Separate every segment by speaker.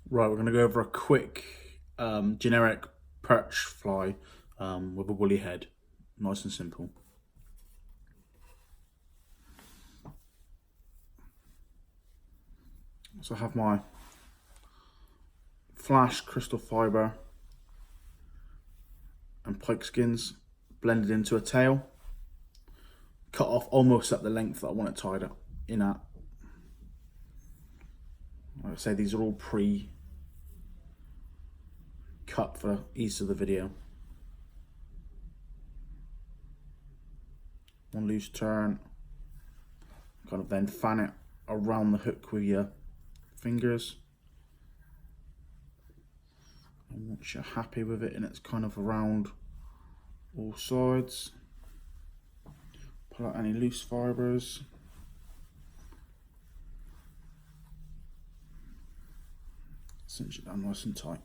Speaker 1: Right, we're going to go over a quick generic perch fly with a woolly head. Nice and simple. So I have my flash crystal fibre and pike skins blended into a tail, cut off almost at the length that I want it tied up in at. Like I say, these are all pre-cut for ease of the video. One loose turn, kind of then fan it around the hook with your fingers. And once you're happy with it and it's kind of around all sides, pull out any loose fibres. Cinch it down nice and tight.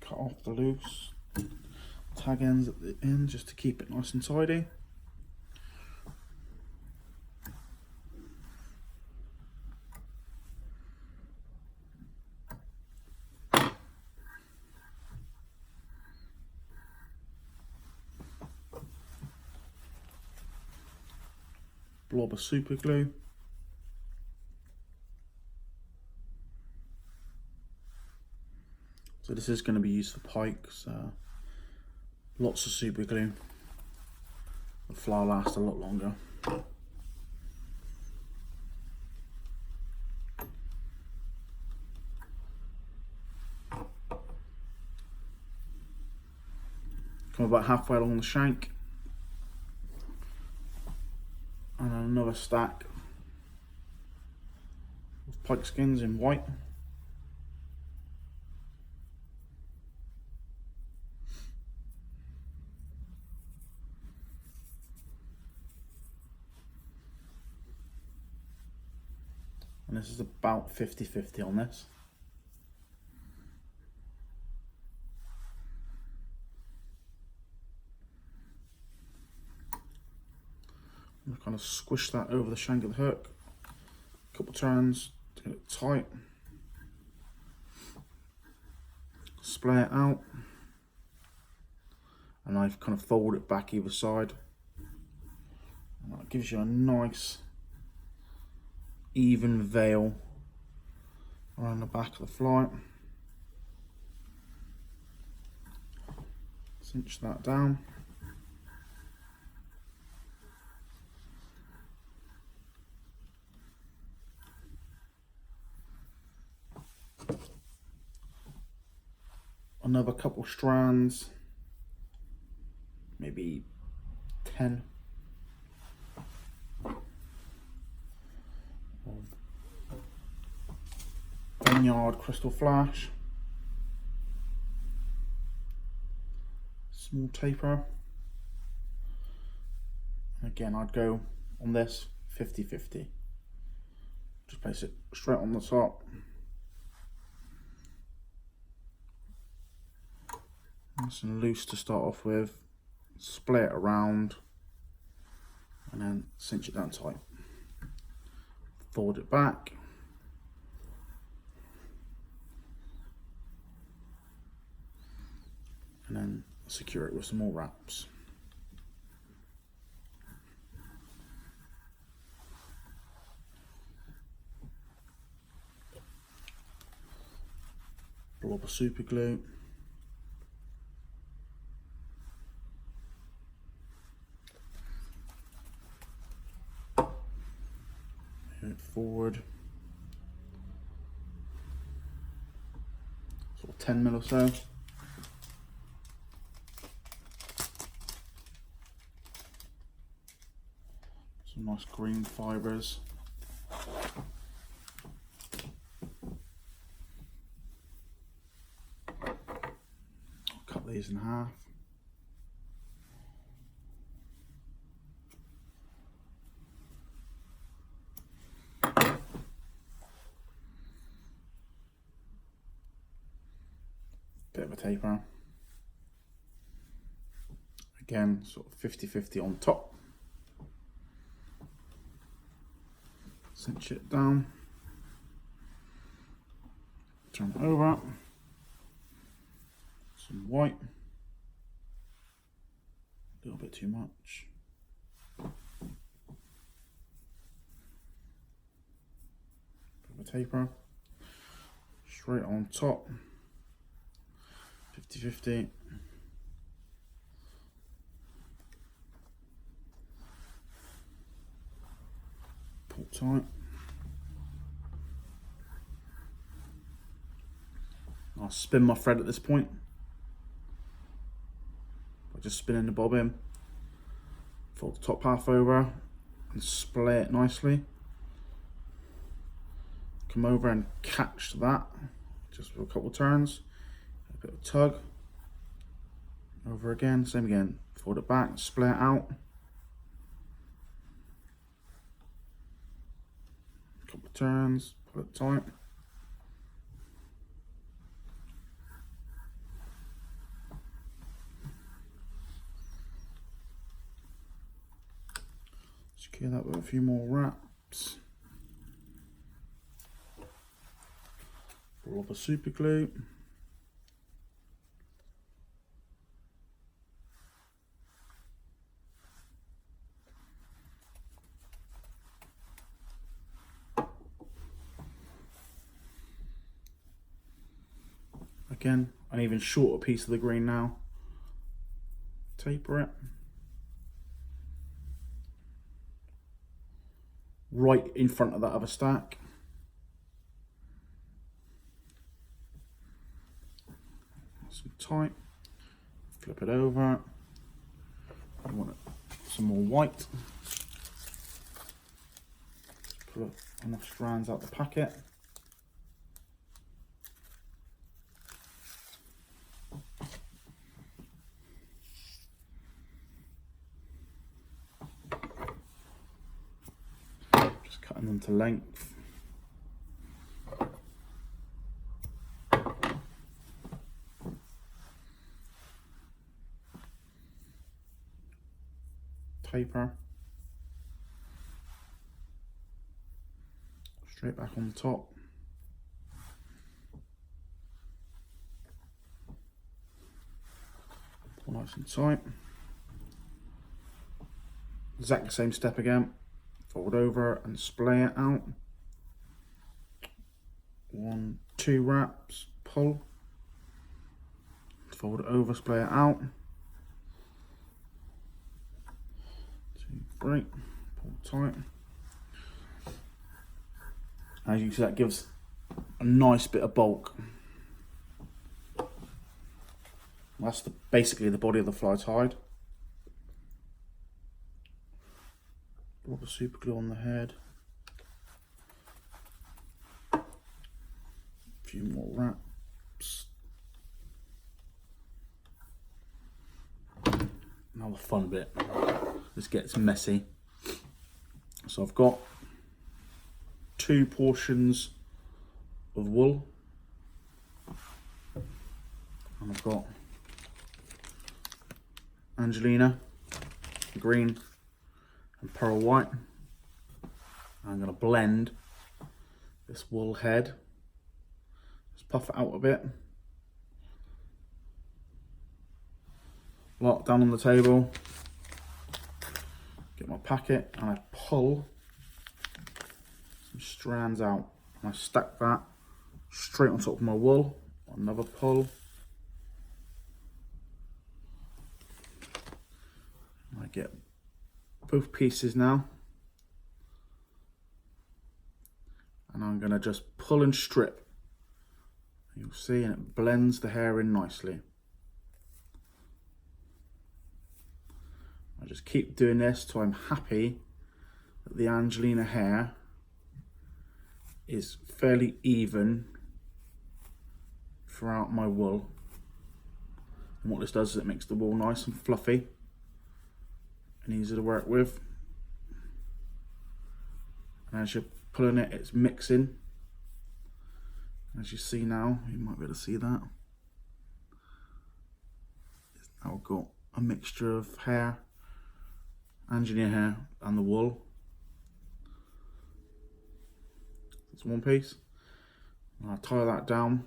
Speaker 1: Cut off the loose tag ends at the end just to keep it nice and tidy. Blob of super glue. So this is going to be used for pikes. Lots of super glue. The fly will last a lot longer. Come about halfway along the shank. And another stack of pike skins in white. And this is about 50-50 on this. I'm kind of squish that over the shank of the hook. A couple turns to get it tight. Splay it out. And I've kind of fold it back either side. And that gives you a nice even veil around the back of the fly. Cinch that down. Another couple strands, maybe 10 of Vineyard crystal flash, small taper. And again, I'd go on this 50-50. Just place it straight on the top. Nice and loose to start off with, splay it around and then cinch it down tight. Fold it back. And then secure it with some more wraps. Blob of super glue. It forward, sort of 10 mil or so. Some nice green fibres. I'll cut these in half. bit of a taper. Again, sort of 50-50 on top. Cinch it down. Turn it over. Some white. A little bit too much. Bit of a taper. Straight on top. 50-50. Pull tight. I'll spin my thread at this point. By just spinning the bob in. Fold the top half over and splay it nicely. Come over and catch that just for a couple of turns. A bit of tug. Over again, same again. Fold it back, splay it out. Couple of turns, pull it tight. Secure that with a few more wraps. Rubber super glue. Again, an even shorter piece of the green now. Taper it. Right in front of that other stack. Some tight. Flip it over. You want some more white. Pull enough strands out the packet. Cutting them to length. Taper. Straight back on the top. Pull nice and tight. Exactly the same step again. Fold over and splay it out. 1, 2 wraps, pull. Fold it over, splay it out. 2, 3, pull tight. As you can see, that gives a nice bit of bulk. That's basically the body of the fly tied. Rubber super glue on the head. A few more wraps. Now the fun bit. This gets messy. So I've got 2 portions of wool. And I've got Angelina green and pearl white. I'm going to blend this wool head. Just puff it out a bit. Lock down on the table. Get my packet and I pull some strands out. And I stack that straight on top of my wool. Another pull. I get both pieces now, and I'm going to just pull and strip. You'll see, and it blends the hair in nicely. I just keep doing this till I'm happy that the Angelina hair is fairly even throughout my wool. And what this does is it makes the wool nice and fluffy and easy to work with. And as you're pulling it, it's mixing. As you see now, you might be able to see that. I've got a mixture of hair, engineer hair and the wool. It's one piece. I'll tie that down.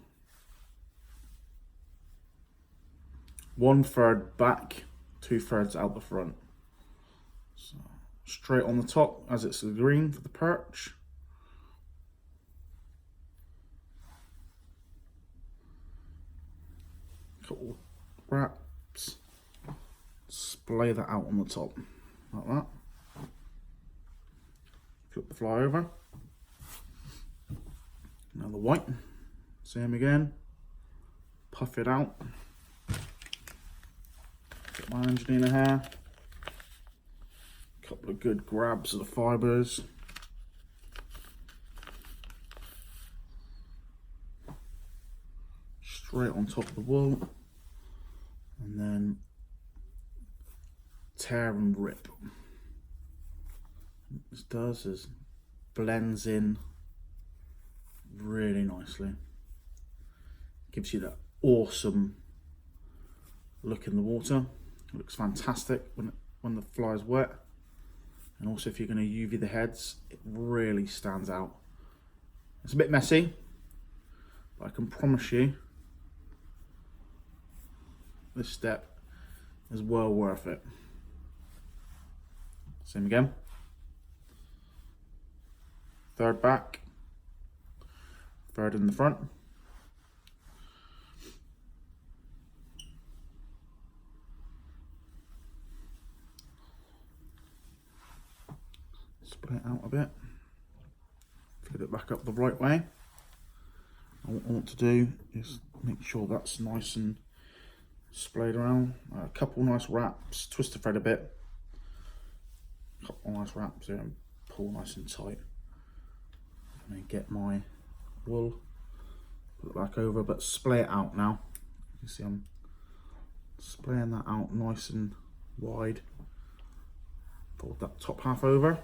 Speaker 1: 1/3 back, 2/3 out the front. So straight on the top as it's the green for the perch. Couple wraps. Splay that out on the top like that. Flip the fly over. Now the white, same again. Puff it out. Get my engineer hair. Couple of good grabs of the fibres. Straight on top of the wool. And then tear and rip. What this does is blends in really nicely. Gives you that awesome look in the water. It looks fantastic when the fly is wet. And also if you're going to UV the heads, it really stands out. It's a bit messy, but I can promise you this step is well worth it. Same again. 1/3 back, 1/3 in the front. Split it out a bit. Flip it back up the right way. And what I want to do is make sure that's nice and splayed around. A couple nice wraps, twist the thread a bit. A couple nice wraps there and pull nice and tight. And then get my wool, put it back over, but splay it out now. You see I'm splaying that out nice and wide. Fold that top half over.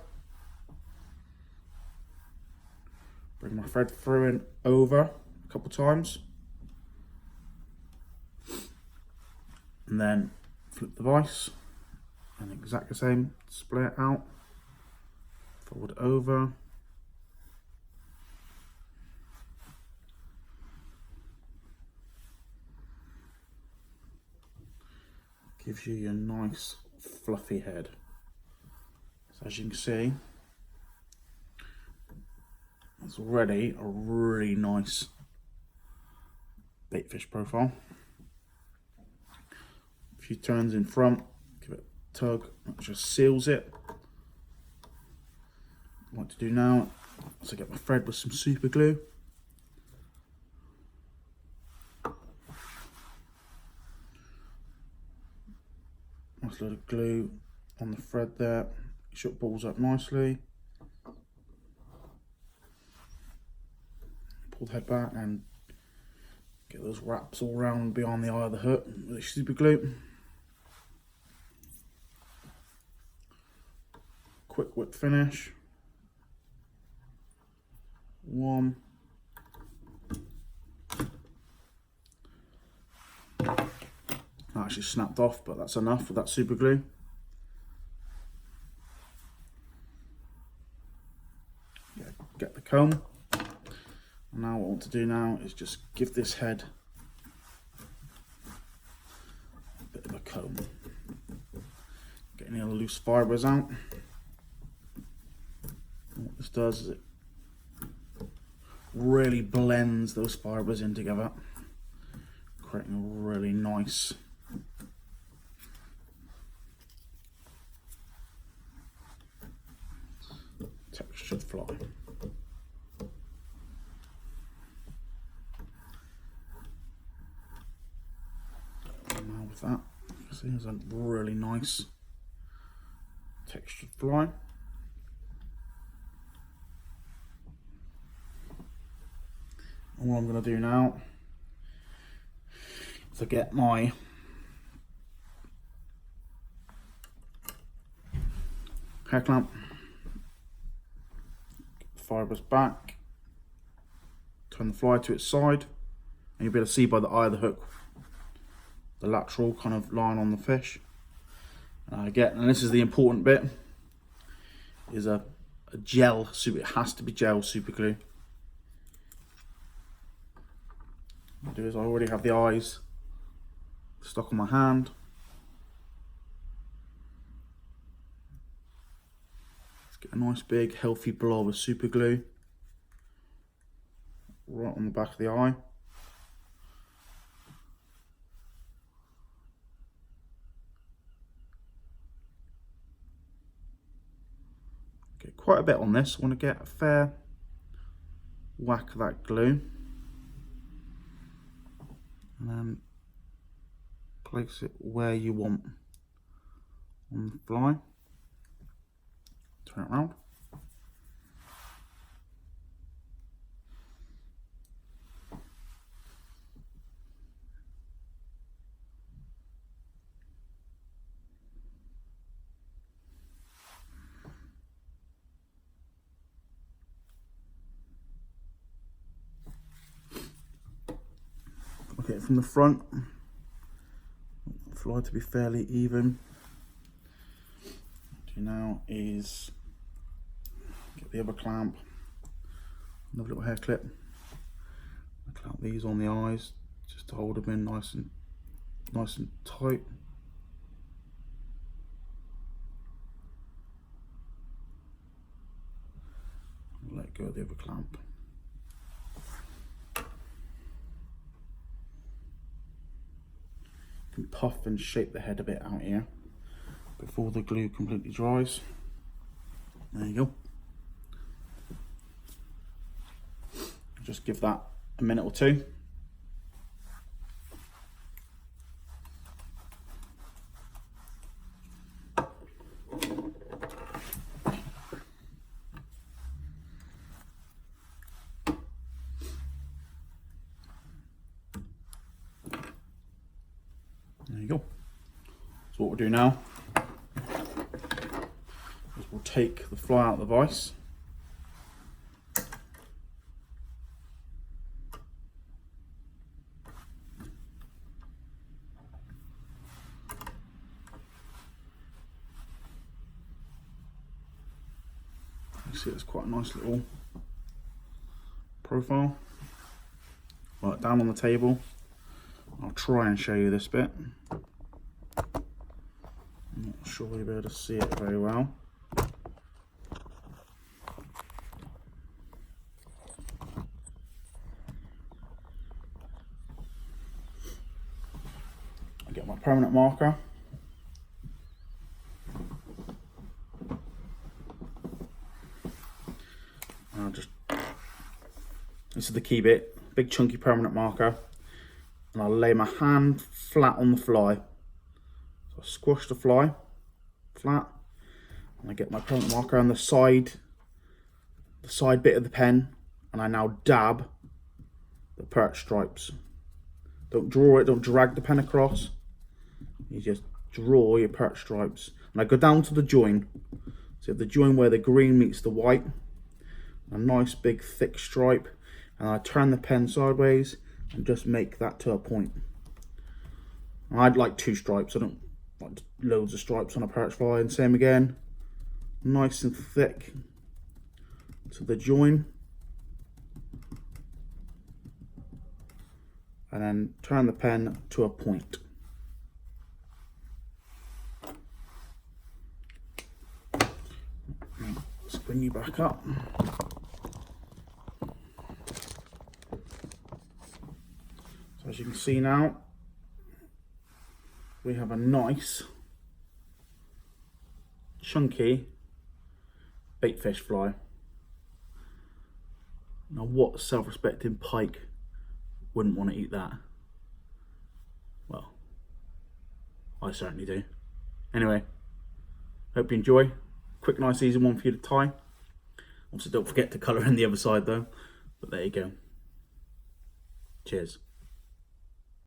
Speaker 1: Bring my thread through and over a couple times. And then flip the vise and exactly the same, splay it out, fold it over. Gives you your nice fluffy head. So as you can see, it's already a really nice baitfish profile. A few turns in front, give it a tug, that just seals it. What I like to do now is I get my thread with some super glue. Nice load of glue on the thread there, shut balls up nicely. Pull the head back and get those wraps all around behind the eye of the hook with the super glue. Quick whip finish. One. That actually snapped off, but that's enough with that super glue. Get the comb. And now what I want to do now is just give this head a bit of a comb. Get any other loose fibres out. And what this does is it really blends those fibres in together, creating a really nice textured fly. And now with that, you see there's a really nice textured fly. And what I'm going to do now is to get my hair clamp, get the fibres back, turn the fly to its side, and you'll be able to see by the eye of the hook the lateral kind of line on the fish. And this is the important bit, is a gel super. It has to be gel super glue. What I do is I already have the eyes stuck on my hand. Let's get a nice big healthy blob of super glue right on the back of the eye. Get quite a bit on this. I want to get a fair whack of that glue, and then place it where you want on the fly. Turn it around. Okay, from the front, fly to be fairly even. What I do now is get the other clamp, another little hair clip. I clamp these on the eyes just to hold them in nice and tight. Let go of the other clamp. Can puff and shape the head a bit out here before the glue completely dries. There you go. Just give that a minute or two. There you go. So what we'll do now is we'll take the fly out of the vise. You see it's quite a nice little profile. Right, down on the table. I'll try and show you this bit. I'm not sure you'll be able to see it very well. I get my permanent marker. And this is the key bit, big chunky permanent marker. And I'll lay my hand flat on the fly. So I squash the fly flat, and I get my permanent marker on the side bit of the pen, and I now dab the perch stripes. Don't draw it, don't drag the pen across. You just draw your perch stripes. And I go down to the join. So the join where the green meets the white, a nice big thick stripe, and I turn the pen sideways and just make that to a point. I'd like 2 stripes. I don't like loads of stripes on a perch fly. And same again, nice and thick to the join, and then turn the pen to a point. Let's bring you back up. So as you can see now, we have a nice chunky baitfish fly. Now what self-respecting pike wouldn't want to eat that? Well, I certainly do. Anyway, hope you enjoy. Quick, nice, easy one for you to tie. Also don't forget to colour in the other side though, but there you go. Cheers.